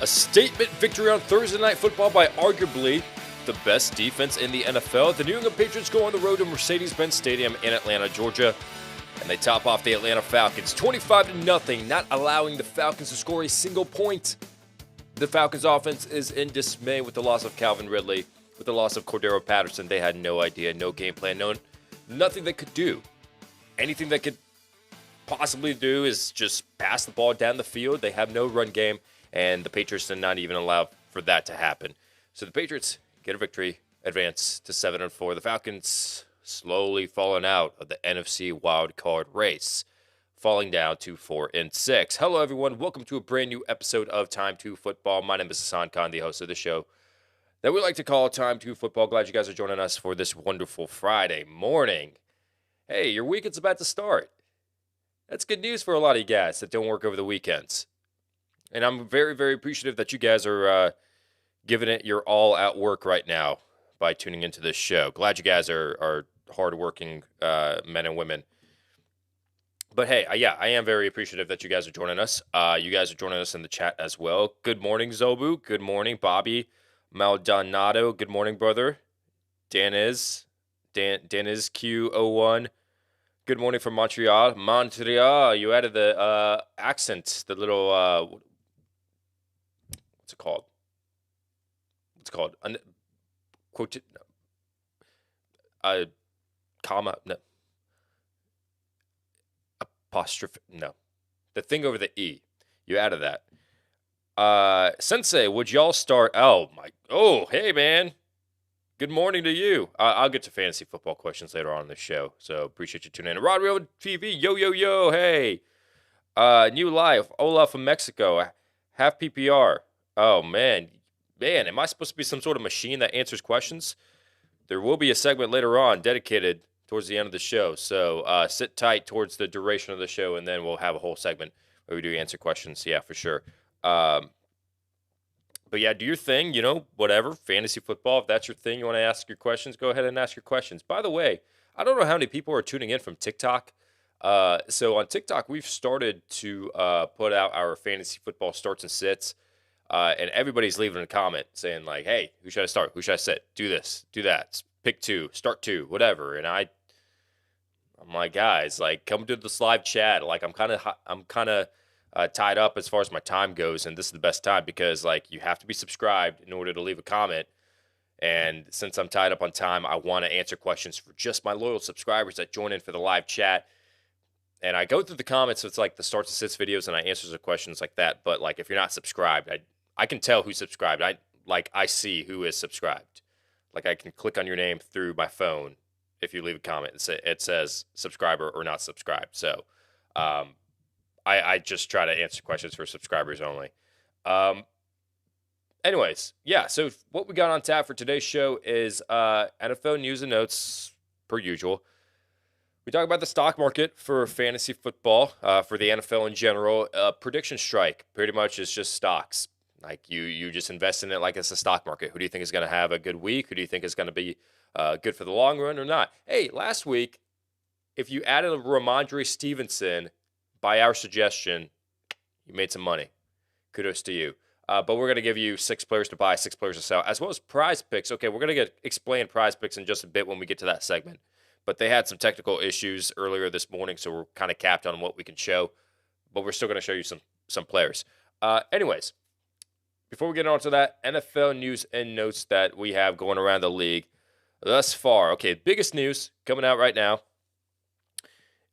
statement victory on Thursday Night Football by arguably the best defense in the NFL. The New England Patriots go on the road to Mercedes-Benz Stadium in Atlanta, Georgia, and they top off the Atlanta Falcons 25-0, not allowing the Falcons to score a single point. The Falcons offense is in dismay with the loss of Calvin Ridley, with the loss of Cordero Patterson. They had no idea, no game plan, nothing they could do. Anything they could possibly do is just pass the ball down the field. They have no run game, and the Patriots did not even allow for that to happen. So the Patriots get a victory, advance to 7-4. The Falcons slowly falling out of the NFC wildcard race, falling down to 4-6. Hello, everyone. Welcome to a brand new episode of Time2Football. My name is Hassan Khan, the host of the show that we like to call Time2Football. Glad you guys are joining us for this wonderful Friday morning. Hey, your weekend's about to start. That's good news for a lot of you guys that don't work over the weekends. And I'm very, very appreciative that you guys are giving it your all at work right now by tuning into this show. Glad you guys are hardworking men and women. But hey, I am very appreciative that you guys are joining us. You guys are joining us in the chat as well. Good morning, Zobu. Good morning, Bobby Maldonado. Good morning, brother. Daniz Q01. Good morning from Montreal. Montreal, you added the accent, the little, what's it called? Quote, comma, no. Apostrophe, no. The thing over the E. You added that. Sensei, would y'all start? Hey, man. Good morning to you. I'll get to fantasy football questions later on in the show, so appreciate you tuning in. Rodrigo TV, yo, hey. New life, Ola from Mexico, half PPR. Oh, man, am I supposed to be some sort of machine that answers questions? There will be a segment later on dedicated towards the end of the show, so sit tight towards the duration of the show, and then we'll have a whole segment where we do answer questions, yeah, for sure. But yeah, do your thing, whatever, fantasy football. If that's your thing, you want to ask your questions, go ahead and ask your questions. By the way, I don't know how many people are tuning in from TikTok. So on TikTok, we've started to put out our fantasy football starts and sits. And everybody's leaving a comment saying like, hey, who should I start? Who should I sit? Do this, do that. Pick two, start two, whatever. And I'm like, guys, like, come to this live chat. Like, I'm kind of tied up as far as my time goes, and this is the best time because, like, you have to be subscribed in order to leave a comment. And since I'm tied up on time, I want to answer questions for just my loyal subscribers that join in for the live chat. And I go through the comments, so it's like the starts and sits videos, and I answer the questions like that. But like, if you're not subscribed, I can tell who's subscribed. I see who is subscribed. Like, I can click on your name through my phone if you leave a comment. It says subscriber or not subscribed. So, I just try to answer questions for subscribers only. Anyways, yeah, so what we got on tap for today's show is NFL news and notes, per usual. We talk about the stock market for fantasy football, for the NFL in general. PredictionStrike pretty much is just stocks. Like, you just invest in it like it's a stock market. Who do you think is going to have a good week? Who do you think is going to be good for the long run or not? Hey, last week, if you added a Ramondre Stevenson, by our suggestion, you made some money. Kudos to you. But we're going to give you 6 players to buy, 6 players to sell, as well as PrizePicks. Okay, we're going to explain PrizePicks in just a bit when we get to that segment. But they had some technical issues earlier this morning, so we're kind of capped on what we can show. But we're still going to show you some players. Anyways, before we get on to that, NFL news and notes that we have going around the league thus far. Okay, biggest news coming out right now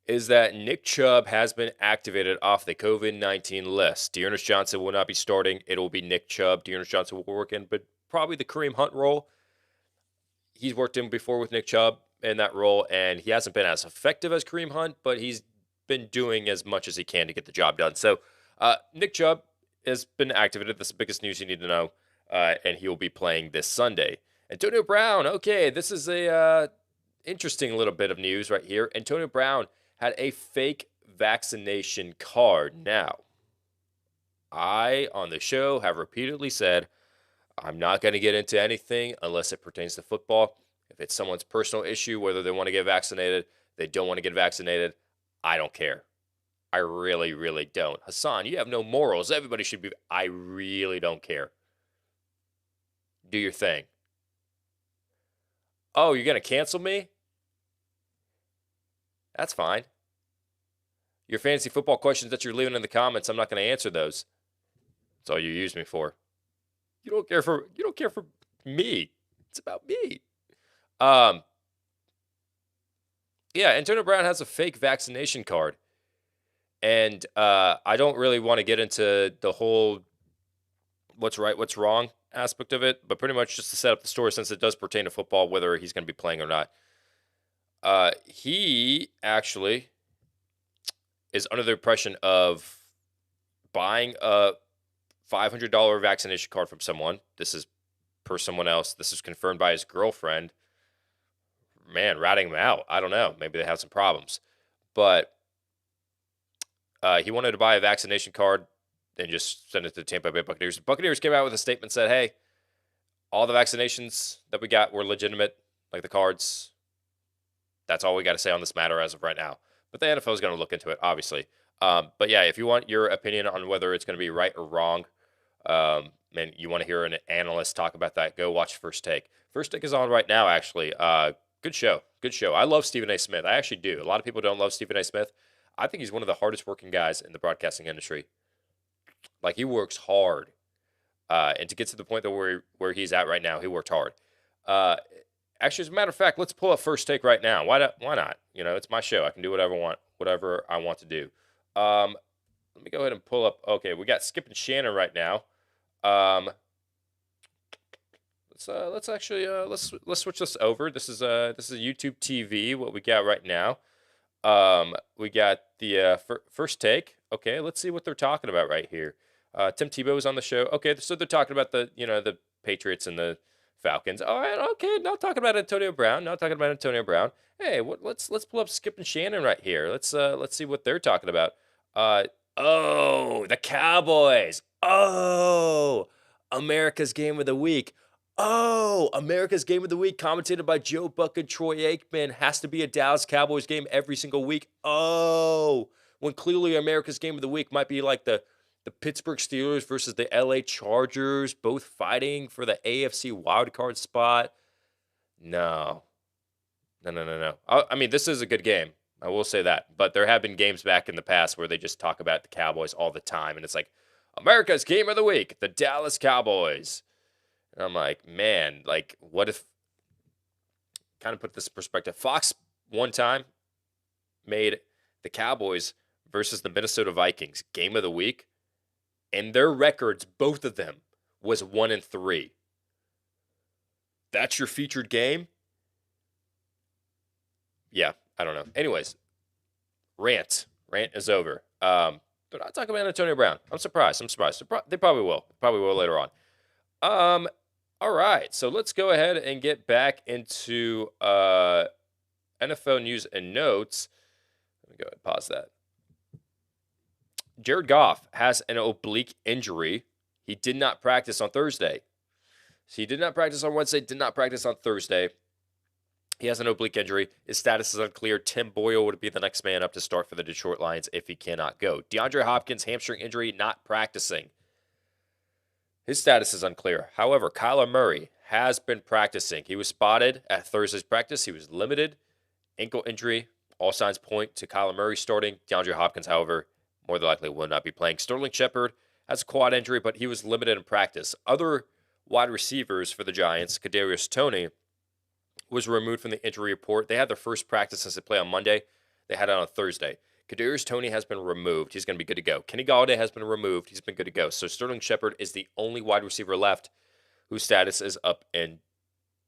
is that Nick Chubb has been activated off the COVID-19 list. Dearness Johnson will not be starting. It will be Nick Chubb. Dearness Johnson will work in, but probably the Kareem Hunt role. He's worked in before with Nick Chubb in that role, and he hasn't been as effective as Kareem Hunt, but he's been doing as much as he can to get the job done. So Nick Chubb has been activated. That's the biggest news you need to know, and he will be playing this Sunday. Antonio Brown, okay, this is a interesting little bit of news right here. Antonio Brown had a fake vaccination card. Now, I, on the show, have repeatedly said, I'm not going to get into anything unless it pertains to football. If it's someone's personal issue, whether they want to get vaccinated, they don't want to get vaccinated, I don't care. I really, really don't. Hassan, you have no morals. Everybody should be. I really don't care. Do your thing. Oh, you're going to cancel me? That's fine. Your fantasy football questions that you're leaving in the comments, I'm not going to answer those. That's all you use me for. You don't care for me. It's about me. Yeah, Antonio Brown has a fake vaccination card. And I don't really want to get into the whole what's right, what's wrong aspect of it, but pretty much just to set up the story, since it does pertain to football, whether he's going to be playing or not. He actually is under the impression of buying a $500 vaccination card from someone. This is per someone else. This is confirmed by his girlfriend. Man, ratting him out. I don't know. Maybe they have some problems. But he wanted to buy a vaccination card and just send it to the Tampa Bay Buccaneers. The Buccaneers came out with a statement, said, hey, all the vaccinations that we got were legitimate, like the cards. That's all we got to say on this matter as of right now. But the NFL is going to look into it, obviously. But yeah, if you want your opinion on whether it's going to be right or wrong, and you want to hear an analyst talk about that, go watch First Take. First Take is on right now, actually. Good show. Good show. I love Stephen A. Smith. I actually do. A lot of people don't love Stephen A. Smith. I think he's one of the hardest working guys in the broadcasting industry. Like, he works hard. And to get to the point that where he's at right now, he worked hard. Actually, as a matter of fact, let's pull up First Take right now. Why not? You know, it's my show. I can do whatever I want to do. Let me go ahead and pull up. Okay, we got Skip and Shannon right now. Let's actually let's switch this over. This is YouTube TV. What we got right now. We got the First Take. Okay, let's see what they're talking about right here. Tim Tebow is on the show. Okay, so they're talking about the Patriots and the Falcons. All right, okay. Not talking about Antonio Brown. Hey, let's pull up Skip and Shannon right here. Let's see what they're talking about. The Cowboys. Oh, America's Game of the Week. Oh, America's Game of the Week, commentated by Joe Buck and Troy Aikman. Has to be a Dallas Cowboys game every single week. Oh, when clearly America's Game of the Week might be like the Pittsburgh Steelers versus the LA Chargers, both fighting for the AFC wildcard spot. No. I mean, this is a good game. I will say that. But there have been games back in the past where they just talk about the Cowboys all the time. And it's like, America's Game of the Week, the Dallas Cowboys. And I'm like, man, like, what if, kind of put this in perspective, Fox one time made the Cowboys versus the Minnesota Vikings Game of the Week, and their records, both of them, was 1-3. That's your featured game? Yeah, I don't know. Anyways, rant is over. They're not talking about Antonio Brown. I'm surprised. They probably will. Later on. All right, so let's go ahead and get back into NFL news and notes. Let me go ahead and pause that. Jared Goff has an oblique injury. He did not practice on Thursday. So he did not practice on Wednesday, did not practice on Thursday. He has an oblique injury. His status is unclear. Tim Boyle would be the next man up to start for the Detroit Lions if he cannot go. DeAndre Hopkins, hamstring injury, not practicing. His status is unclear. However, Kyler Murray has been practicing. He was spotted at Thursday's practice. He was limited. Ankle injury. All signs point to Kyler Murray starting. DeAndre Hopkins, however, more than likely will not be playing. Sterling Shepard has a quad injury, but he was limited in practice. Other wide receivers for the Giants, Kadarius Toney, was removed from the injury report. They had their first practice since they play on Monday. They had it on Thursday. Kadarius Toney has been removed. He's going to be good to go. Kenny Gallaudet has been removed. He's been good to go. So Sterling Shepard is the only wide receiver left whose status is up in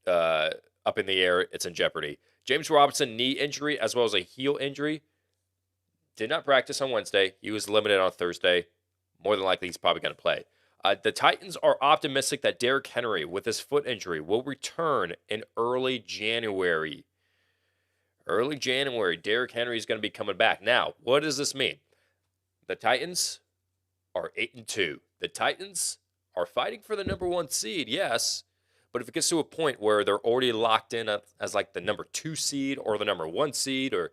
the air. It's in jeopardy. James Robinson, knee injury as well as a heel injury. Did not practice on Wednesday. He was limited on Thursday. More than likely, he's probably going to play. The Titans are optimistic that Derrick Henry, with his foot injury, will return in early January. Early January, Derrick Henry is going to be coming back. Now, what does this mean? The Titans are 8-2. The Titans are fighting for the number 1 seed, yes. But if it gets to a point where they're already locked in as like the number 2 seed or the number 1 seed or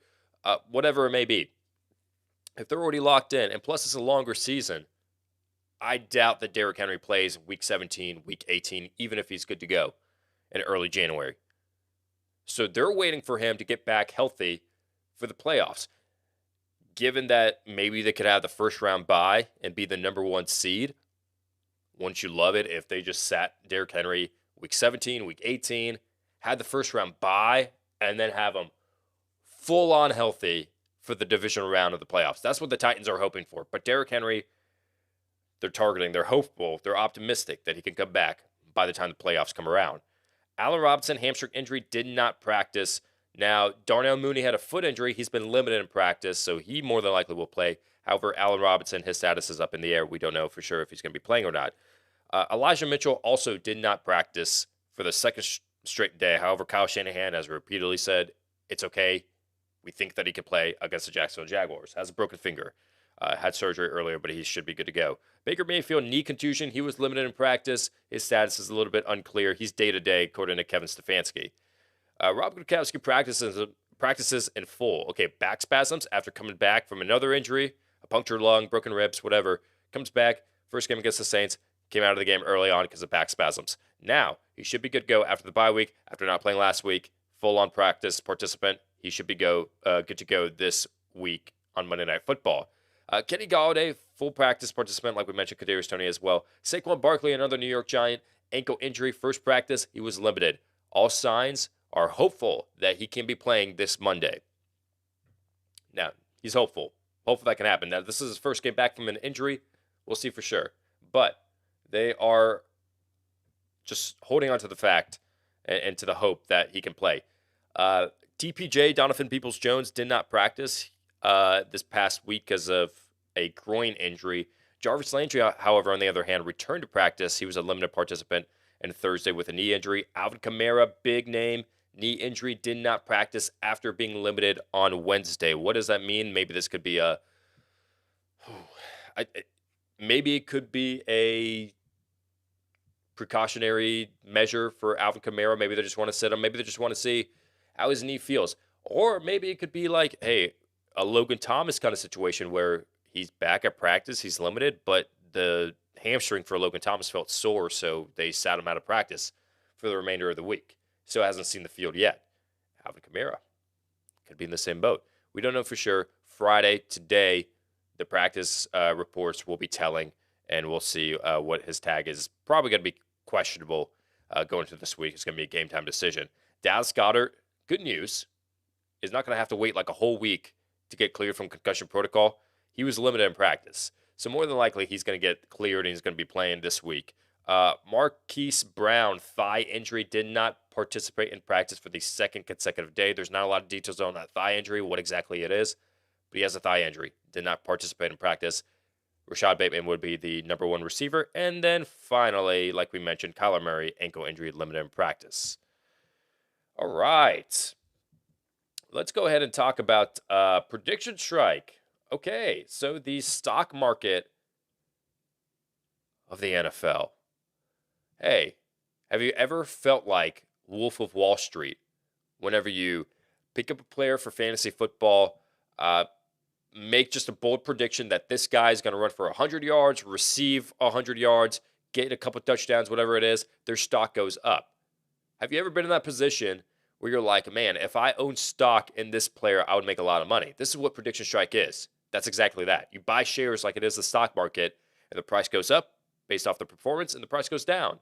whatever it may be, if they're already locked in, and plus it's a longer season, I doubt that Derrick Henry plays week 17, week 18, even if he's good to go in early January. So they're waiting for him to get back healthy for the playoffs. Given that maybe they could have the first round bye and be the number 1 seed, wouldn't you love it if they just sat Derrick Henry week 17, week 18, had the first round bye, and then have him full on healthy for the divisional round of the playoffs? That's what the Titans are hoping for. But Derrick Henry, they're targeting, they're hopeful, they're optimistic that he can come back by the time the playoffs come around. Allen Robinson, hamstring injury, did not practice. Now, Darnell Mooney had a foot injury. He's been limited in practice, so he more than likely will play. However, Allen Robinson, his status is up in the air. We don't know for sure if he's going to be playing or not. Elijah Mitchell also did not practice for the second straight day. However, Kyle Shanahan has repeatedly said it's okay. We think that he could play against the Jacksonville Jaguars. Has a broken finger. Had surgery earlier, but he should be good to go. Baker Mayfield, knee contusion. He was limited in practice. His status is a little bit unclear. He's day-to-day, according to Kevin Stefanski. Rob Gronkowski practices in full. Okay, back spasms after coming back from another injury, a punctured lung, broken ribs, whatever. Comes back, first game against the Saints, came out of the game early on because of back spasms. Now, he should be good to go after the bye week, after not playing last week. Full-on practice participant. He should be good to go this week on Monday Night Football. Kenny Gallaudet, full practice participant, like we mentioned, Kadarius Toney as well. Saquon Barkley, another New York Giant, ankle injury, first practice, he was limited. All signs are hopeful that he can be playing this Monday. Now, he's hopeful. Hopefully that can happen. Now, this is his first game back from an injury. We'll see for sure. But they are just holding on to the fact and to the hope that he can play. DPJ, Donovan Peoples-Jones, did not practice this past week because of a groin injury. Jarvis Landry, however, on the other hand, returned to practice. He was a limited participant on Thursday with a knee injury. Alvin Kamara, big name, knee injury, did not practice after being limited on Wednesday. What does that mean? Maybe this could be maybe it could be a precautionary measure for Alvin Kamara. Maybe they just want to sit him. Maybe they just want to see how his knee feels. Or maybe it could be like, hey, a Logan Thomas kind of situation where he's back at practice, he's limited, but the hamstring for Logan Thomas felt sore, so they sat him out of practice for the remainder of the week. So hasn't seen the field yet. Alvin Kamara could be in the same boat. We don't know for sure. Friday, today, the practice reports will be telling, and we'll see what his tag is. Probably going to be questionable going into this week. It's going to be a game time decision. Dallas Goedert, good news, is not going to have to wait like a whole week to get cleared from concussion protocol. He was limited in practice. So more than likely, he's going to get cleared and he's going to be playing this week. Marquis Brown, thigh injury, did not participate in practice for the second consecutive day. There's not a lot of details on that thigh injury, what exactly it is, but he has a thigh injury. Did not participate in practice. Rashad Bateman would be the number 1 receiver. And then finally, like we mentioned, Kyler Murray, ankle injury, limited in practice. All right. Let's go ahead and talk about PredictionStrike. Okay, so the stock market of the NFL. Hey, have you ever felt like Wolf of Wall Street whenever you pick up a player for fantasy football, make just a bold prediction that this guy is going to run for 100 yards, receive 100 yards, get a couple touchdowns, whatever it is, their stock goes up? Have you ever been in that position where you're like, man, if I own stock in this player, I would make a lot of money? This is what PredictionStrike is. That's exactly that. You buy shares like it is the stock market, and the price goes up based off the performance, and the price goes down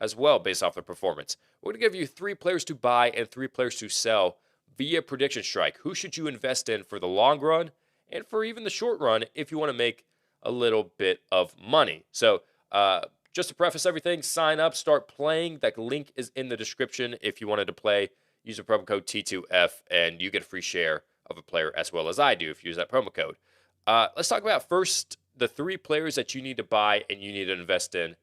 as well based off the performance. We're going to give you 3 players to buy and 3 players to sell via PredictionStrike. Who should you invest in for the long run and for even the short run if you want to make a little bit of money? So just to preface everything, sign up, start playing. That link is in the description if you wanted to play. Use the promo code T2F, and you get a free share of a player as well as I do if you use that promo code. Let's talk about first the 3 players that you need to buy and you need to invest in.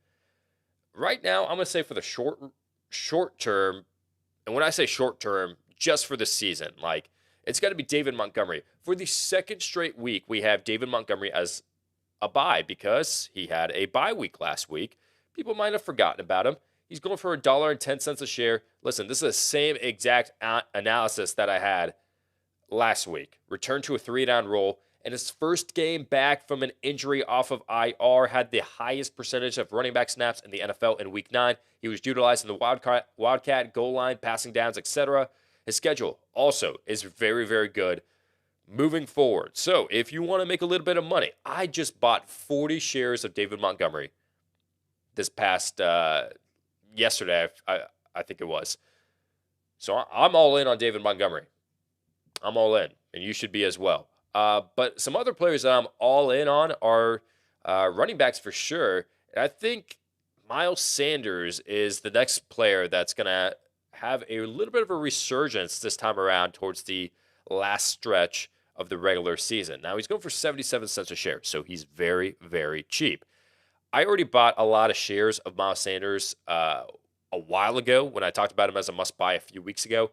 Right now, I'm going to say for the short term, and when I say short term, just for the season, like it's got to be David Montgomery. For the second straight week, we have David Montgomery as a buy because he had a bye week last week. People might have forgotten about him. He's going for $1.10 a share. Listen, this is the same exact analysis that I had last week. Return to a 3-down role. In his first game back from an injury off of IR, had the highest percentage of running back snaps in the NFL in Week 9. He was utilized in the Wildcat, goal line, passing downs, etc. His schedule also is very, very good moving forward. So if you want to make a little bit of money, I just bought 40 shares of David Montgomery this past yesterday, I think it was. So I'm all in on David Montgomery. I'm all in, and you should be as well. But some other players that I'm all in on are running backs for sure. And I think Miles Sanders is the next player that's going to have a little bit of a resurgence this time around towards the last stretch of the regular season. Now, he's going for 77 cents a share, so he's very, very cheap. I already bought a lot of shares of Miles Sanders a while ago when I talked about him as a must-buy a few weeks ago.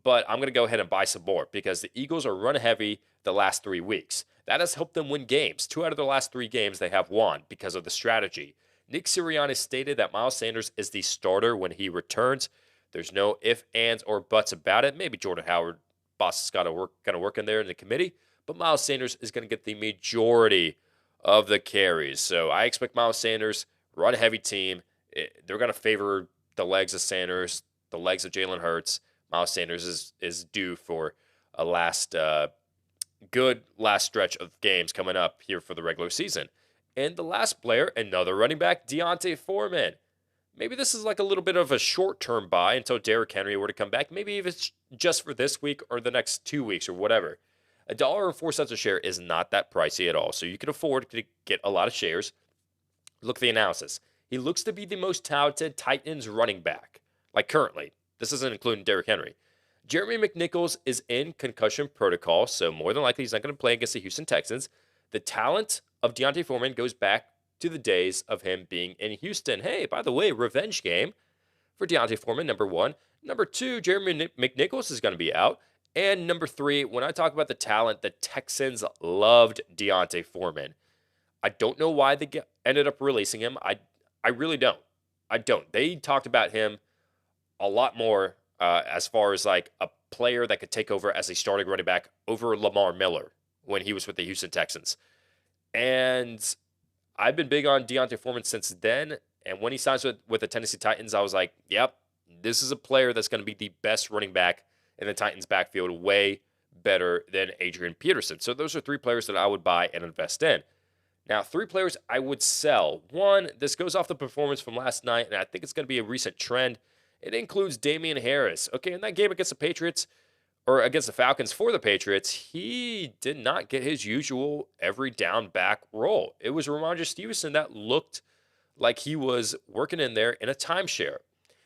But I'm going to go ahead and buy some more because the Eagles are run heavy the last 3 weeks. That has helped them win games. 2 out of the last 3 games they have won because of the strategy. Nick Sirianni stated that Miles Sanders is the starter when he returns. There's no ifs, ands, or buts about it. Maybe Jordan Howard, boss, is going to work in there in the committee. But Miles Sanders is going to get the majority of the carries. So I expect Miles Sanders, run heavy team. They're going to favor the legs of Sanders, the legs of Jalen Hurts. Miles Sanders is due for a good last stretch of games coming up here for the regular season. And the last player, another running back, Deonte Foreman. Maybe this is like a little bit of a short-term buy until Derrick Henry were to come back. Maybe if it's just for this week or the next 2 weeks or whatever. $1.04 a share is not that pricey at all, so you can afford to get a lot of shares. Look at the analysis. He looks to be the most talented Titans running back, like currently. This isn't including Derrick Henry. Jeremy McNichols is in concussion protocol, so more than likely he's not going to play against the Houston Texans. The talent of Deonte Foreman goes back to the days of him being in Houston. Hey, by the way, revenge game for Deonte Foreman, number 1. Number 2, Jeremy McNichols is going to be out. And number 3, when I talk about the talent, the Texans loved Deonte Foreman. I don't know why they ended up releasing him. I really don't. I don't. They talked about him a lot more as far as like a player that could take over as a starting running back over Lamar Miller when he was with the Houston Texans. And I've been big on Deonte Foreman since then. And when he signs with the Tennessee Titans, I was like, yep, this is a player that's going to be the best running back in the Titans backfield, way better than Adrian Peterson. So those are 3 players that I would buy and invest in. Now, 3 players I would sell. 1, this goes off the performance from last night, and I think it's going to be a recent trend. It includes Damian Harris. Okay, in that game against the Patriots, or against the Falcons for the Patriots, he did not get his usual every down back role. It was Ramondre Stevenson that looked like he was working in there in a timeshare.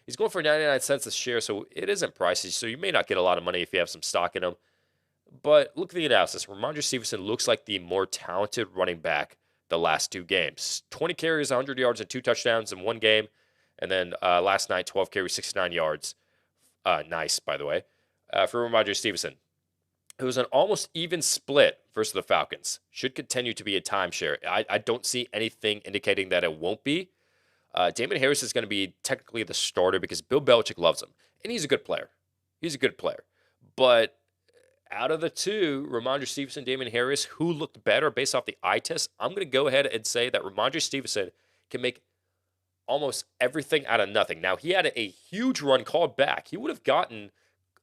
He's going for 99 cents a share, so it isn't pricey, so you may not get a lot of money if you have some stock in him. But look at the analysis. Ramondre Stevenson looks like the more talented running back the last 2 games. 20 carries, 100 yards, and 2 touchdowns in 1 game. And then last night, 12 carries, 69 yards. Nice, by the way, for Ramondre Stevenson. It was an almost even split versus the Falcons. Should continue to be a timeshare. I don't see anything indicating that it won't be. Damian Harris is going to be technically the starter because Bill Belichick loves him. And he's a good player. He's a good player. But out of the 2, Ramondre Stevenson, Damian Harris, who looked better based off the eye test, I'm going to go ahead and say that Ramondre Stevenson can make almost everything out of nothing. Now, he had a huge run called back. He would have gotten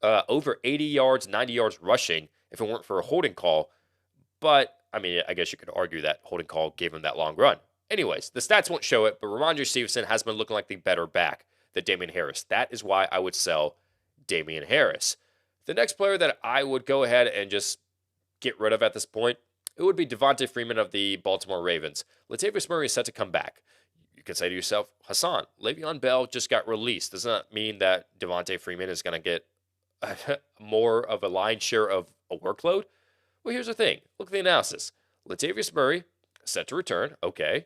over 80 yards, 90 yards rushing if it weren't for a holding call. But, I mean, I guess you could argue that holding call gave him that long run. Anyways, the stats won't show it, but Ramondre Stevenson has been looking like the better back than Damian Harris. That is why I would sell Damian Harris. The next player that I would go ahead and just get rid of at this point, it would be Devonte Freeman of the Baltimore Ravens. Latavius Murray is set to come back. You can say to yourself, Hassan, Le'Veon Bell just got released. Does not mean that Devonte Freeman is going to get more of a lion's share of a workload. Well, here's the thing. Look at the analysis. Latavius Murray set to return. Okay.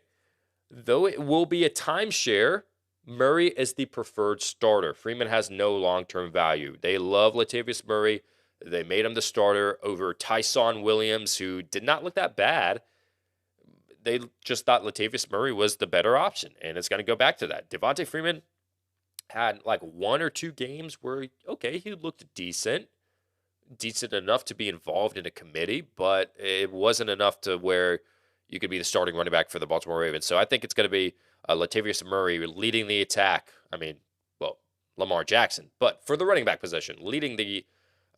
Though it will be a timeshare, Murray is the preferred starter. Freeman has no long-term value. They love Latavius Murray. They made him the starter over Tyson Williams, who did not look that bad. They just thought Latavius Murray was the better option, and it's going to go back to that. Devonta Freeman had like 1 or 2 games where, okay, he looked decent. decent enough to be involved in a committee, but it wasn't enough to where you could be the starting running back for the Baltimore Ravens. So I think it's going to be Latavius Murray leading the attack. I mean, well, Lamar Jackson, but for the running back position, leading the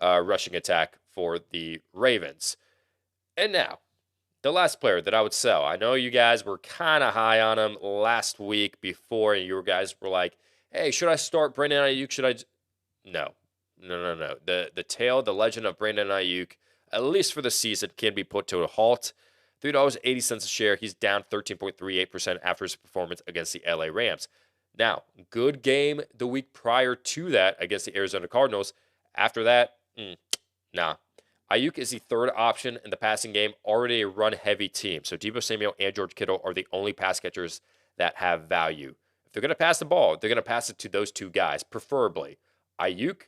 rushing attack for the Ravens. And now, the last player that I would sell. I know you guys were kind of high on him last week before, and you guys were like, hey, should I start Brandon Ayuk? Should I? No. No. The legend of Brandon Ayuk, at least for the season, can be put to a halt. $3.80 a share. He's down 13.38% after his performance against the LA Rams. Now, good game the week prior to that against the Arizona Cardinals. After that, nah. Ayuk is the third option in the passing game, already a run-heavy team. So Deebo Samuel and George Kittle are the only pass catchers that have value. If they're going to pass the ball, they're going to pass it to those two guys, preferably. Ayuk,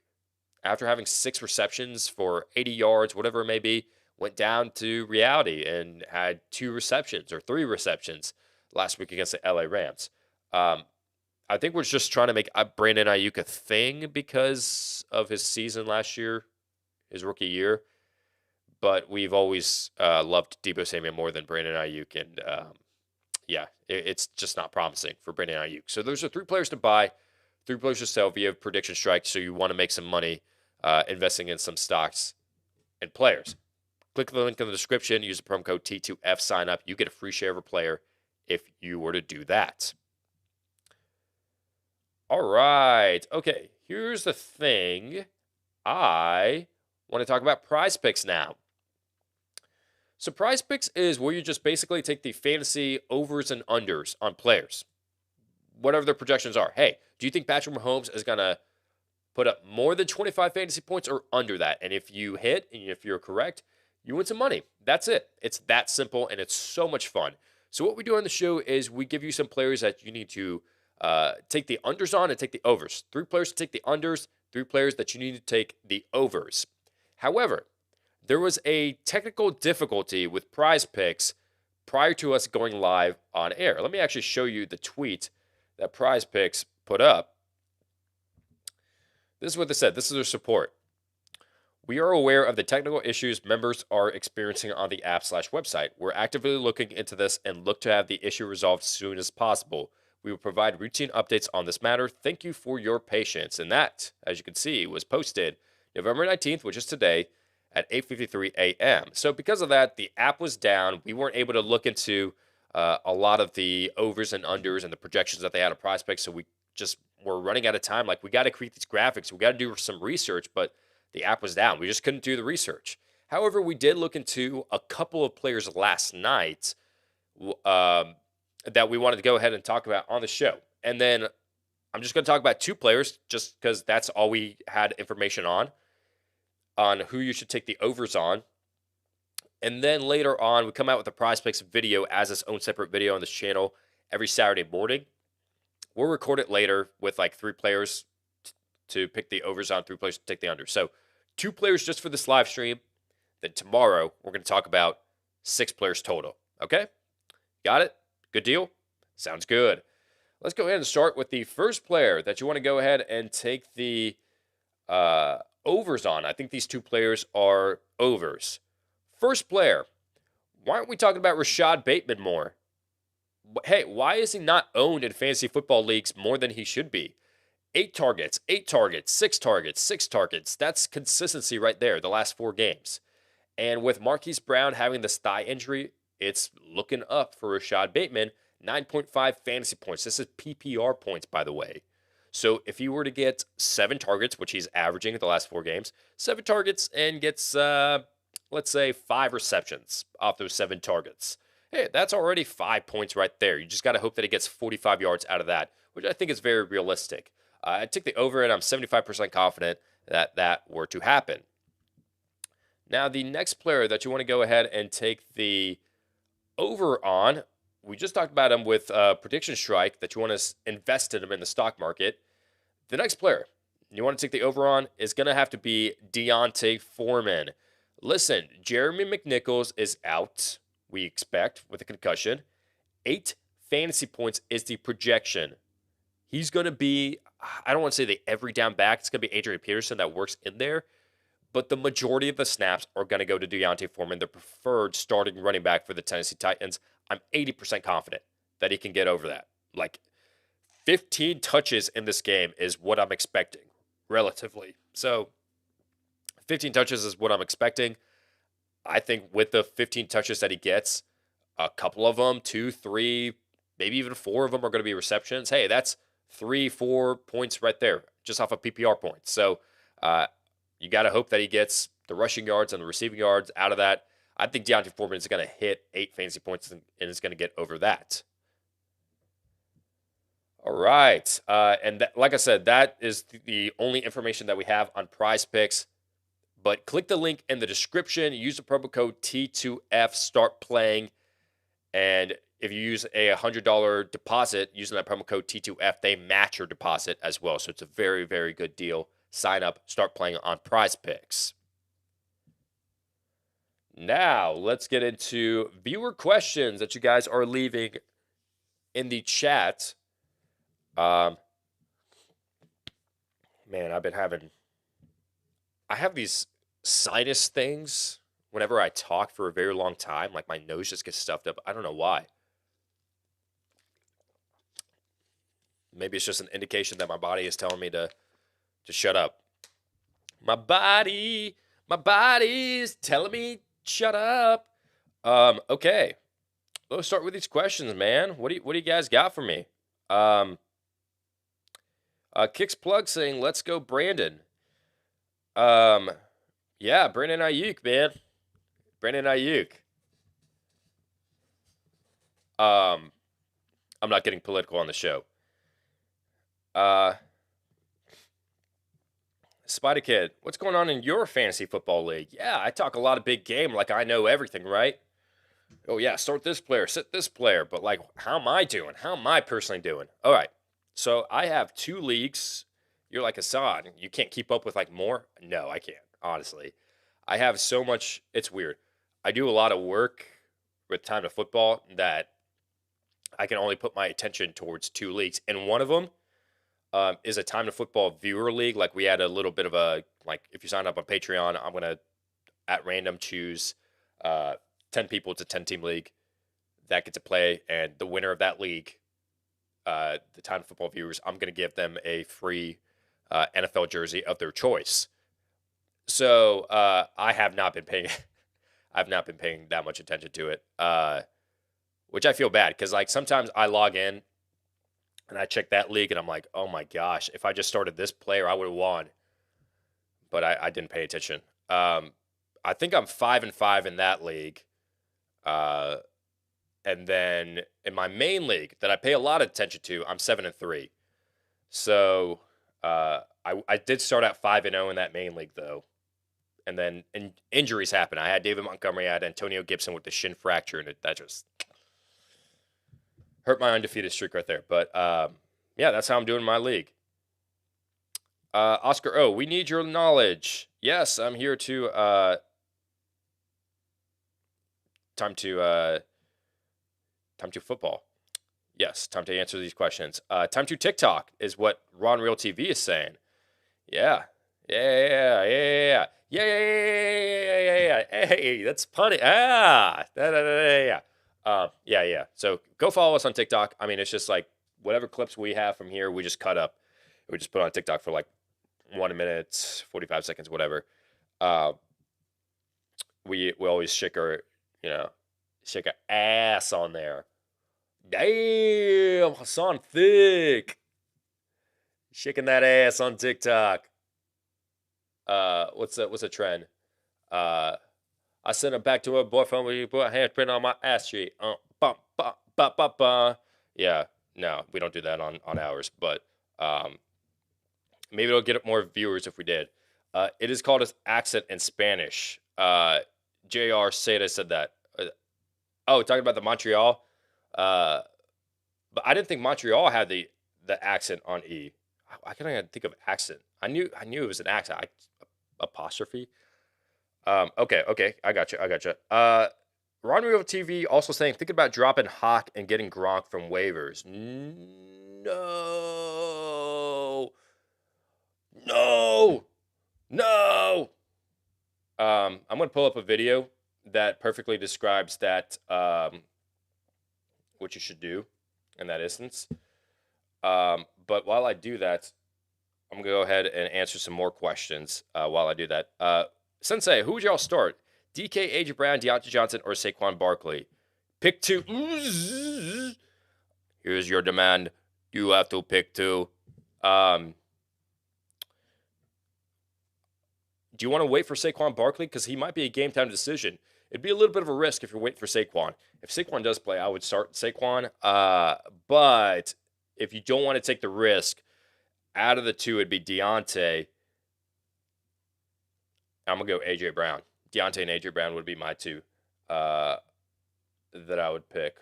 after having 6 receptions for 80 yards, whatever it may be, went down to reality and had 2 receptions or 3 receptions last week against the LA Rams. I think we're just trying to make Brandon Ayuk a thing because of his season last year, his rookie year. But we've always loved Deebo Samuel more than Brandon Ayuk. And, it's just not promising for Brandon Ayuk. So those are 3 players to buy, 3 players to sell via PredictionStrike. So you want to make some money investing in some stocks and players. Click the link in the description. Use the promo code T2F. Sign up. You get a free share of a player if you were to do that. All right. Okay, here's the thing. I want to talk about PrizePicks now. So PrizePicks is where you just basically take the fantasy overs and unders on players, whatever their projections are. Hey, do you think Patrick Mahomes is going to put up more than 25 fantasy points or under that? And if you hit and if you're correct, you win some money. That's it. It's that simple, and it's so much fun. So what we do on the show is we give you some players that you need to take the unders on and take the overs. 3 players to take the unders, 3 players that you need to take the overs. However, there was a technical difficulty with PrizePicks prior to us going live on air. Let me actually show you the tweet that PrizePicks put up. This is what they said. This is their support. We are aware of the technical issues members are experiencing on the app/website. We're actively looking into this and look to have the issue resolved as soon as possible. We will provide routine updates on this matter. Thank you for your patience. And that, as you can see, was posted November 19th, which is today, at 8:53 a.m. So because of that, the app was down. We weren't able to look into a lot of the overs and unders and the projections that they had on PrizePicks. So we just were running out of time. Like, we got to create these graphics. We got to do some research, but the app was down. We just couldn't do the research. However, we did look into a couple of players last night that we wanted to go ahead and talk about on the show. And then I'm just going to talk about 2 players just because that's all we had information on who you should take the overs on. And then later on, we come out with a PrizePicks video as its own separate video on this channel every Saturday morning. We'll record it later with like 3 players to pick the overs on, 3 players to take the unders. So 2 players just for this live stream. Then tomorrow, we're going to talk about 6 players total. Okay? Got it? Good deal? Sounds good. Let's go ahead and start with the first player that you want to go ahead and take the overs on. I think these 2 players are overs. First player, why aren't we talking about Rashad Bateman more? Hey, why is he not owned in fantasy football leagues more than he should be? 8 targets, 6 targets, 6 targets. That's consistency right there, the last 4 games. And with Marquis Brown having this thigh injury, it's looking up for Rashad Bateman. 9.5 fantasy points. This is PPR points, by the way. So if he were to get 7 targets, which he's averaging the last 4 games, 7 targets and gets, let's say, 5 receptions off those 7 targets. Hey, that's already 5 points right there. You just got to hope that he gets 45 yards out of that, which I think is very realistic. I took the over, and I'm 75% confident that that were to happen. Now, the next player that you want to go ahead and take the over on, we just talked about him with PredictionStrike, that you want to invest in him in the stock market. The next player you want to take the over on is going to have to be Deonte Foreman. Listen, Jeremy McNichols is out, we expect, with a concussion. 8 fantasy points is the projection. He's going to be, I don't want to say the every down back. It's going to be Adrian Peterson that works in there. but the majority of the snaps are going to go to Deonte Foreman, the preferred starting running back for the Tennessee Titans. I'm 80% confident that he can get over that. Like 15 touches in this game is what I'm expecting, relatively. So 15 touches is what I'm expecting. I think with the 15 touches that he gets, a couple of them, 2, 3, maybe even 4 of them are going to be receptions. Hey, that's 3, 4 points right there, just off of PPR points. So you got to hope that he gets the rushing yards and the receiving yards out of that. I think Deonte Foreman is going to hit 8 fantasy points and is going to get over that. All right. And like I said, that is the only information that we have on PrizePicks. But click the link in the description. Use the promo code T2F. Start playing. And if you use a $100 deposit using that promo code T2F, they match your deposit as well. So it's a very, very good deal. Sign up. Start playing on PrizePicks. Now, let's get into viewer questions that you guys are leaving in the chat. Man, I have these sinus things whenever I talk for a very long time. Like my nose just gets stuffed up. I don't know why. Maybe it's just an indication that my body is telling me to shut up. My body is telling me shut up. Okay. Let's start with these questions, man. What do you guys got for me? Kicks Plug saying, let's go, Brandon. Yeah, Brandon Naiuk, man. Brandon Naiuk. I'm not getting political on the show. Spider Kid, what's going on in your fantasy football league? Yeah, I talk a lot of big game like I know everything, right? Oh, yeah, start this player, sit this player. But, like, how am I doing? How am I personally doing? All right, so I have 2 leagues. You're like, Hassan, you can't keep up with, like, more? No, I can't, honestly. I have so much. It's weird. I do a lot of work with Time2Football that I can only put my attention towards 2 leagues. And one of them is a Time2Football viewer league. Like, we had a little bit of a, like, if you sign up on Patreon, I'm going to, at random, choose 10 people. It's a 10-team league that get to play. And the winner of that league, the Time2Football viewers, I'm going to give them a free NFL jersey of their choice. So I have not been paying that much attention to it, which I feel bad because, like, sometimes I log in and I check that league and I'm like, oh my gosh, if I just started this player, I would have won. But I didn't pay attention. I think I'm 5-5 in that league. And then in my main league that I pay a lot of attention to, I'm 7-3. So I did start out 5-0 in that main league though. And then injuries happened. I had David Montgomery, I had Antonio Gibson with the shin fracture, and that just hurt my undefeated streak right there. But yeah, that's how I'm doing in my league. Oscar O, we need your knowledge. Yes, I'm here to Time2Football. Yes, time to answer these questions. Time2TikTok is what Ron Real TV is saying. Yeah. Yeah. Hey, that's punny. Yeah. So go follow us on TikTok. I mean, it's just like whatever clips we have from here, we just cut up. We just put on TikTok for like 1 minute, 45 seconds, whatever. We always shake our ass on there. Damn, Hassan thick. Shaking that ass on TikTok. What's a trend? I sent it back to her boyfriend when you put a handprint on my ass cheek. Yeah, no, we don't do that on ours, but maybe it'll get more viewers if we did. It is called an accent in Spanish. JR Seda said that. Talking about the Montreal. But I didn't think Montreal had the accent on E. I can't even think of accent. I knew it was an accent. Apostrophe. Okay. I got you. Ron Real TV also saying, thinking about dropping Hawk and getting Gronk from waivers. No. I'm going to pull up a video that perfectly describes that, what you should do in that instance. But while I do that, I'm going to go ahead and answer some more questions while I do that. Sensei, who would y'all start? DK, AJ Brown, Deontay Johnson, or Saquon Barkley? Pick two. Here's your demand. You have to pick two. Do you want to wait for Saquon Barkley? Because he might be a game-time decision. It'd be a little bit of a risk if you're waiting for Saquon. If Saquon does play, I would start Saquon. But if you don't want to take the risk, out of the two, it'd be Deontay. I'm going to go AJ Brown. Deontay and AJ Brown would be my two that I would pick.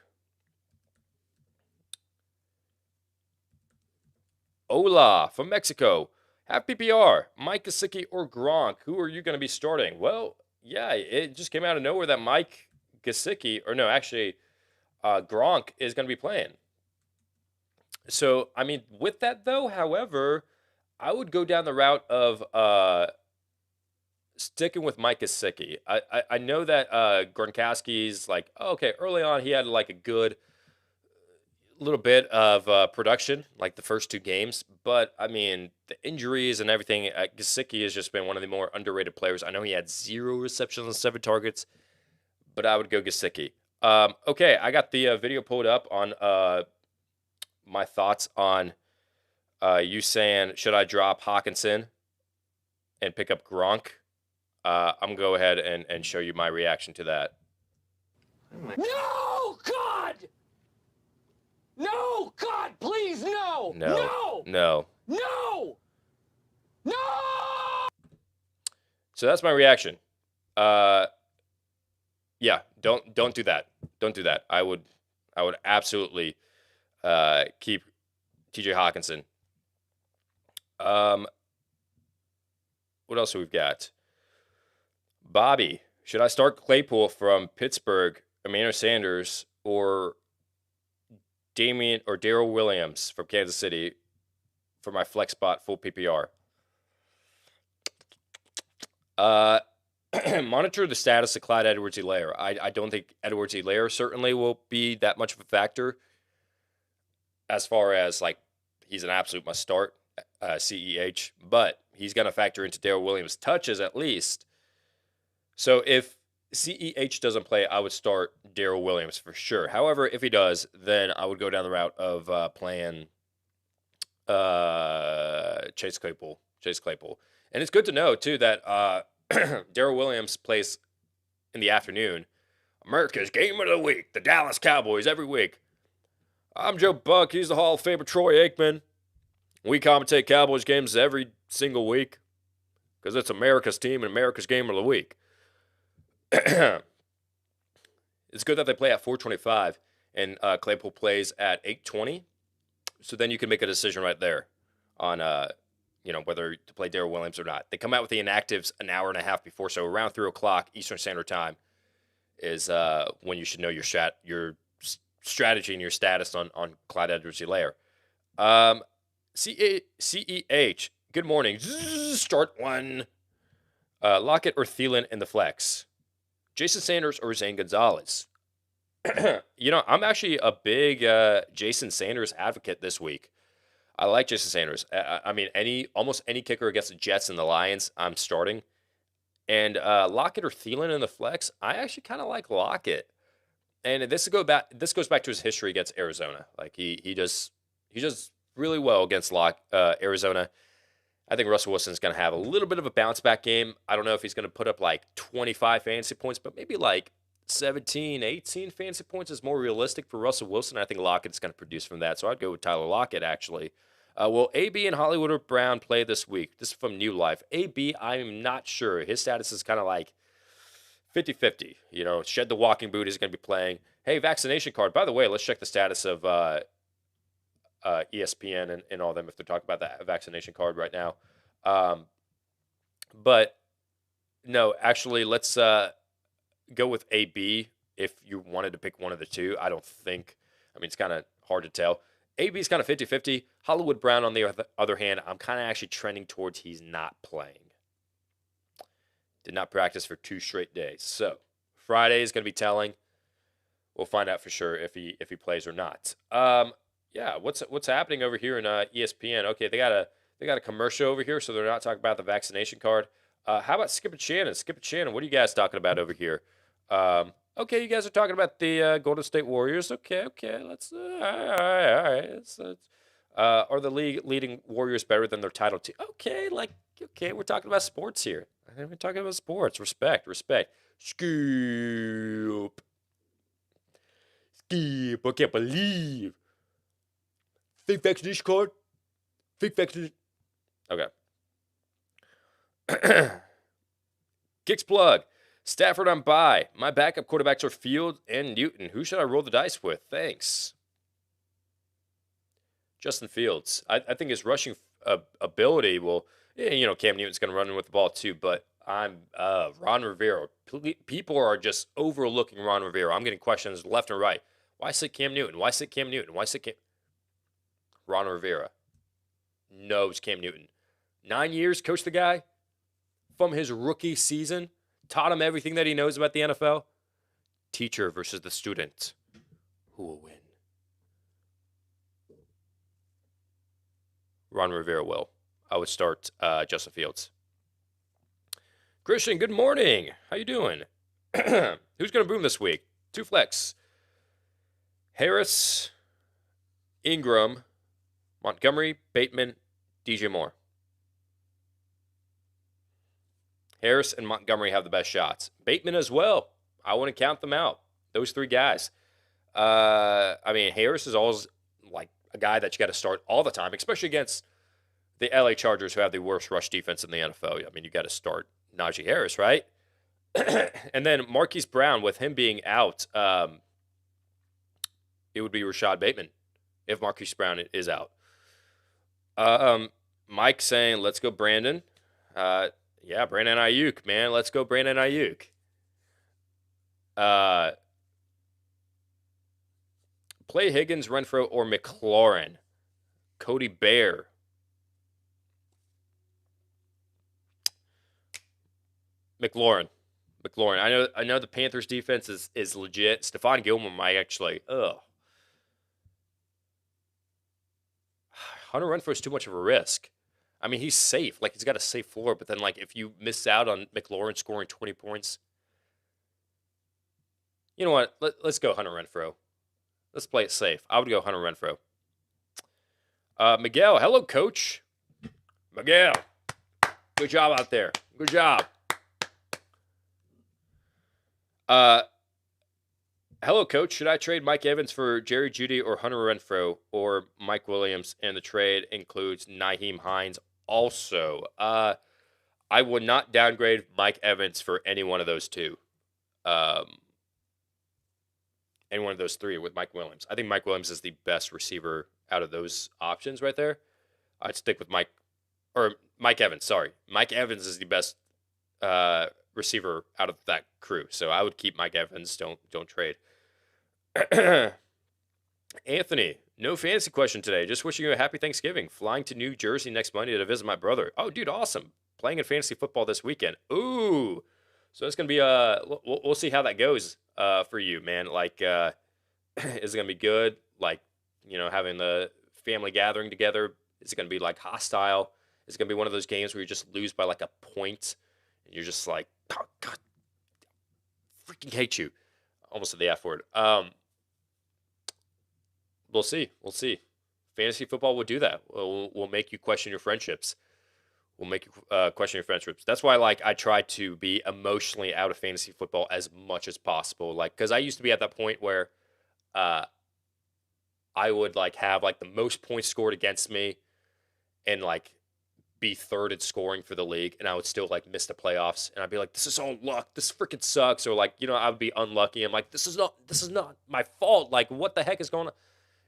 Hola from Mexico. Have PPR, Mike Gesicki or Gronk. Who are you going to be starting? Well, yeah, it just came out of nowhere that Mike Gesicki, or no, actually, Gronk is going to be playing. So, I mean, with that though, however, I would go down the route of sticking with Mike Gesicki. I know that Gronkowski's like, oh, okay, early on he had like a good little bit of production, like the first two games. But, I mean, the injuries and everything, Gesicki has just been one of the more underrated players. I know he had 0 receptions and 7 targets, but I would go Gesicki. Okay, I got the video pulled up on my thoughts on you saying, should I drop Hawkinson and pick up Gronk? I'm going to go ahead and show you my reaction to that. No, God! No, God, please, no! No. No! So that's my reaction. Yeah, don't do that. Don't do that. I would absolutely keep TJ Hawkinson. What else have we got? Bobby, should I start Claypool from Pittsburgh, Emmanuel Sanders, or Damian or Darrell Williams from Kansas City for my flex spot full PPR? Monitor the status of Clyde Edwards-Helaire. I don't think Edwards-Helaire certainly will be that much of a factor as far as, like, he's an absolute must start, CEH, but he's going to factor into Darrell Williams' touches at least. So if CEH doesn't play, I would start Darrell Williams for sure. However, if he does, then I would go down the route of playing Chase Claypool. And it's good to know, too, that Darrell Williams plays in the afternoon. America's Game of the Week, the Dallas Cowboys every week. I'm Joe Buck. He's the Hall of Famer Troy Aikman. We commentate Cowboys games every single week because it's America's team and America's Game of the Week. It's good that they play at 4:25 and Claypool plays at 8:20. So then you can make a decision right there on whether to play Darrell Williams or not. They come out with the inactives an hour and a half before, so around 3 o'clock Eastern Standard Time is when you should know your strategy and your status on Clyde Edwards-Helaire. CEH, good morning. Start one. Lockett or Thielen in the flex? Jason Sanders or Zane Gonzalez? I'm actually a big Jason Sanders advocate this week. I like Jason Sanders. I mean, almost any kicker against the Jets and the Lions, I'm starting. And Lockett or Thielen in the flex, I actually kind of like Lockett. And this goes back to his history against Arizona. Like he does really well against Arizona. I think Russell Wilson's going to have a little bit of a bounce back game. I don't know if he's going to put up like 25 fantasy points, but maybe like 17, 18 fantasy points is more realistic for Russell Wilson. I think Lockett's going to produce from that. So I'd go with Tyler Lockett, actually. Will AB and Hollywood Brown play this week? This is from New Life. AB, I'm not sure. His status is kind of like 50-50. Shed the walking boot is going to be playing. Hey, vaccination card. By the way, let's check the status of ESPN and all them if they're talking about that vaccination card right now. But no, actually, let's go with AB if you wanted to pick one of the two. I don't think. I mean, it's kind of hard to tell. AB is kind of 50-50. Hollywood Brown, on the other hand, I'm kind of actually trending towards he's not playing. Did not practice for 2 straight days. So Friday is going to be telling. We'll find out for sure if he plays or not. Yeah, what's happening over here in ESPN? Okay, they got a commercial over here, so they're not talking about the vaccination card. How about Skip and Shannon? Skip and Shannon, what are you guys talking about over here? Okay, you guys are talking about the Golden State Warriors. Okay, let's all right. Are the league leading Warriors better than their title team? Okay, we're talking about sports here. We're talking about sports. Respect. Scoop. I can't believe. Fake vaccination card. Fake vaccination. Okay. Kicks plug. Stafford on bye. My backup quarterbacks are Fields and Newton. Who should I roll the dice with? Thanks. Justin Fields. I think his rushing ability will, Cam Newton's going to run in with the ball too, but I'm Ron Rivera. People are just overlooking Ron Rivera. I'm getting questions left and right. Why sit Cam Newton? Why sit Cam Newton? Ron Rivera knows Cam Newton. 9 years, coached the guy from his rookie season, taught him everything that he knows about the NFL. Teacher versus the student. Who will win? Ron Rivera will. I would start Justin Fields. Christian, good morning. How you doing? Who's going to boom this week? 2 flex. Harris, Ingram, Montgomery, Bateman, DJ Moore. Harris and Montgomery have the best shots. Bateman as well. I wouldn't count them out. Those 3 guys. Harris is always like a guy that you got to start all the time, especially against the LA Chargers, who have the worst rush defense in the NFL. I mean, you got to start Najee Harris, right? And then Marquis Brown, with him being out, it would be Rashad Bateman if Marquis Brown is out. Mike saying, let's go Brandon. Yeah, Brandon Naiuk, man. Let's go Brandon Naiuk. Play Higgins, Renfro, or McLaurin. Cody Bear. McLaurin. I know the Panthers defense is legit. Stephon Gilmore might actually. Hunter Renfro is too much of a risk. I mean, he's safe. Like, he's got a safe floor. But then, like, if you miss out on McLaurin scoring 20 points, you know what? Let's go Hunter Renfro. Let's play it safe. I would go Hunter Renfro. Miguel, hello, coach. Miguel, good job out there. Good job. Hello, coach. Should I trade Mike Evans for Jerry Jeudy or Hunter Renfro or Mike Williams? And the trade includes Nyheim Hines also. I would not downgrade Mike Evans for any one of those 2. Any one of those 3 with Mike Williams. I think Mike Williams is the best receiver out of those options right there. I'd stick with Mike Evans. Sorry. Mike Evans is the best receiver out of that crew. So I would keep Mike Evans. Don't trade. Anthony, no fantasy question today. Just wishing you a happy Thanksgiving. Flying to New Jersey next Monday to visit my brother. Oh, dude, awesome. Playing in fantasy football this weekend. Ooh. So it's going to be, we'll see how that goes for you, man. Like, is it going to be good? Like, having the family gathering together. Is it going to be, like, hostile? Is it going to be one of those games where you just lose by, like, a point? And you're just like, oh, God, freaking hate you. Almost said the F word. We'll see. Fantasy football will do that. We'll make you question your friendships. We'll make you question your friendships. That's why, like, I try to be emotionally out of fantasy football as much as possible. Like, because I used to be at that point where I would, like, have, like, the most points scored against me and, like, be third in scoring for the league, and I would still, like, miss the playoffs, and I'd be like, this is all luck. This freaking sucks. Or, like, I would be unlucky. I'm like, this is not my fault. Like, what the heck is going on?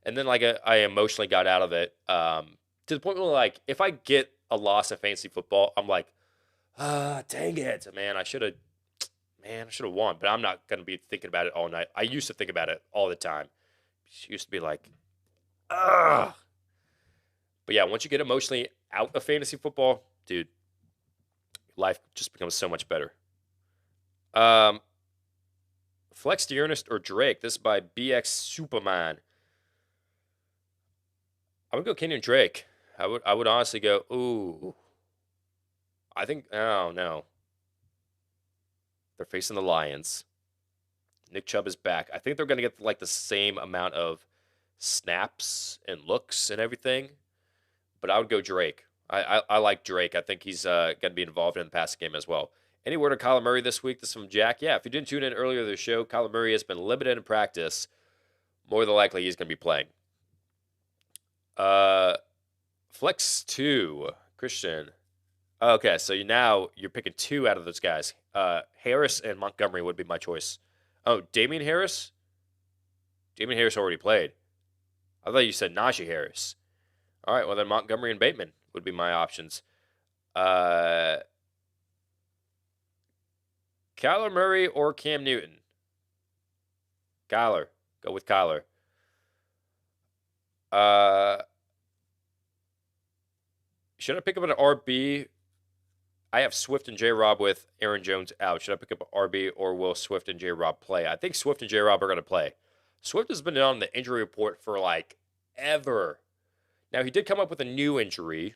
And then, like, I emotionally got out of it to the point where, like, if I get a loss in fantasy football, I'm like, dang it, man, I should have won. But I'm not going to be thinking about it all night. I used to think about it all the time. It used to be like, ugh. But yeah, once you get emotionally out of fantasy football, dude, life just becomes so much better. Flex Dearnest or Drake. This is by BX Superman. I would go Kenyon Drake. I would honestly go, ooh. I think, oh, no. They're facing the Lions. Nick Chubb is back. I think they're going to get like the same amount of snaps and looks and everything. But I would go Drake. I like Drake. I think he's going to be involved in the passing game as well. Any word on Kyler Murray this week? This is from Jack. Yeah, if you didn't tune in earlier to the show, Kyler Murray has been limited in practice. More than likely, he's going to be playing. Flex 2, Christian. Okay, so you're picking 2 out of those guys. Harris and Montgomery would be my choice. Oh, Damian Harris? Damian Harris already played. I thought you said Najee Harris. All right, well then Montgomery and Bateman would be my options. Kyler Murray or Cam Newton? Kyler. Go with Kyler. Should I pick up an RB? I have Swift and J-Rob with Aaron Jones out. Should I pick up an RB or will Swift and J-Rob play? I think Swift and J-Rob are going to play. Swift has been on the injury report for like ever. Now, he did come up with a new injury,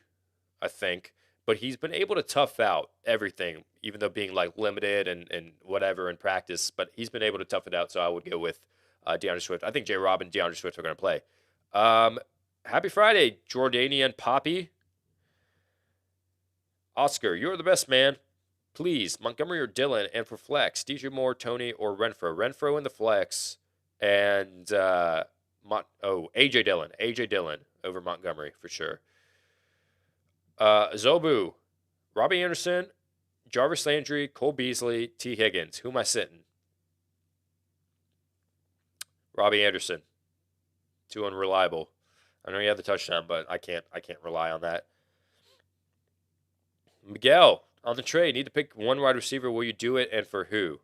I think, but he's been able to tough out everything, even though being like limited and whatever in practice, but he's been able to tough it out, so I would go with DeAndre Swift. I think J-Rob and DeAndre Swift are going to play. Happy Friday, Jordanian Poppy. Oscar, you're the best, man. Please, Montgomery or Dillon, and for flex, DJ Moore, Tony, or Renfro. Renfro in the flex, and AJ Dillon over Montgomery for sure. Zobu, Robbie Anderson, Jarvis Landry, Cole Beasley, T. Higgins. Who am I sitting? Robbie Anderson. Too unreliable. I know he had the touchdown, but I can't rely on that. Miguel, on the trade, need to pick one wide receiver. Will you do it, and for who?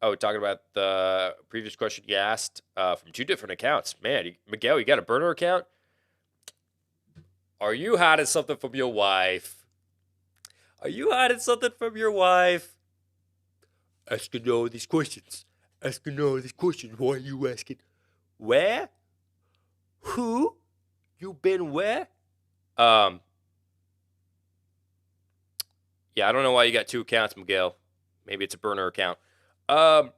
Oh, talking about the previous question you asked from 2 different accounts. Man, Miguel, you got a burner account? Are you hiding something from your wife? Asking all these questions. Why are you asking? Where? Who? You been where? Yeah, I don't know why you got 2 accounts, Miguel. Maybe it's a burner account. No,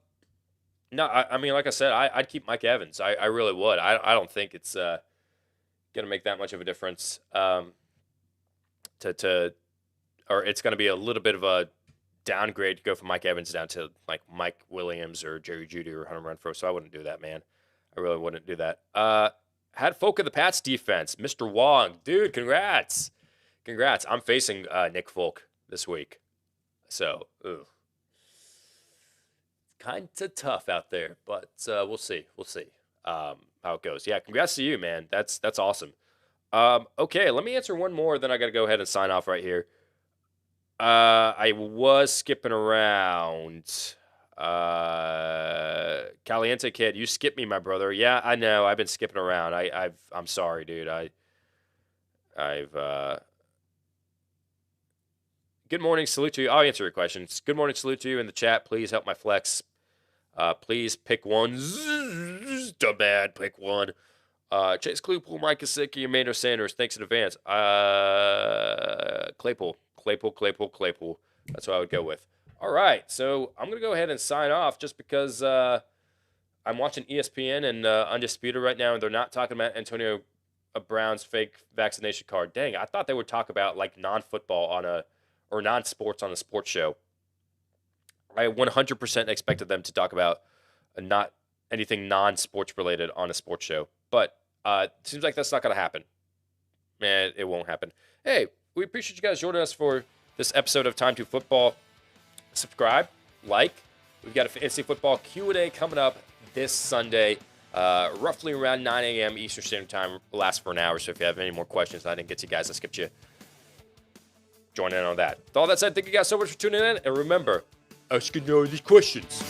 I mean, like I said, I'd keep Mike Evans. I really would. I don't think it's going to make that much of a difference. Or it's going to be a little bit of a downgrade to go from Mike Evans down to like Mike Williams or Jerry Jeudy or Hunter Renfrow. So I wouldn't do that, man. I really wouldn't do that. Had folk of the Pats defense, Mr. Wong. Dude, congrats. I'm facing Nick Folk this week. So, kind of tough out there, but we'll see. How it goes. Yeah, congrats to you, man. That's awesome. Okay, let me answer one more, then I got to go ahead and sign off right here. I was skipping around. Caliente Kid, you skipped me, my brother. Yeah, I know. I've been skipping around. I'm sorry, dude. Good morning, salute to you. I'll answer your questions. Good morning, salute to you in the chat. Please help my flex. Please pick one. Demand, pick one. Chase Claypool, Mike Gesicki, Emmanuel Sanders. Thanks in advance. Claypool. That's what I would go with. All right, so I'm going to go ahead and sign off just because I'm watching ESPN and Undisputed right now, and they're not talking about Antonio Brown's fake vaccination card. Dang, I thought they would talk about like non-football or non-sports on a sports show. I 100% expected them to talk about not anything non-sports related on a sports show. But it seems like that's not going to happen. Man, it won't happen. Hey, we appreciate you guys joining us for this episode of Time2Football. Subscribe, like. We've got a fantasy football Q&A coming up this Sunday, roughly around 9 a.m. Eastern Standard Time. It'll last for an hour, so if you have any more questions I didn't get to you guys, I skipped you. Join in on that. With all that said, thank you guys so much for tuning in, and remember, asking all these questions.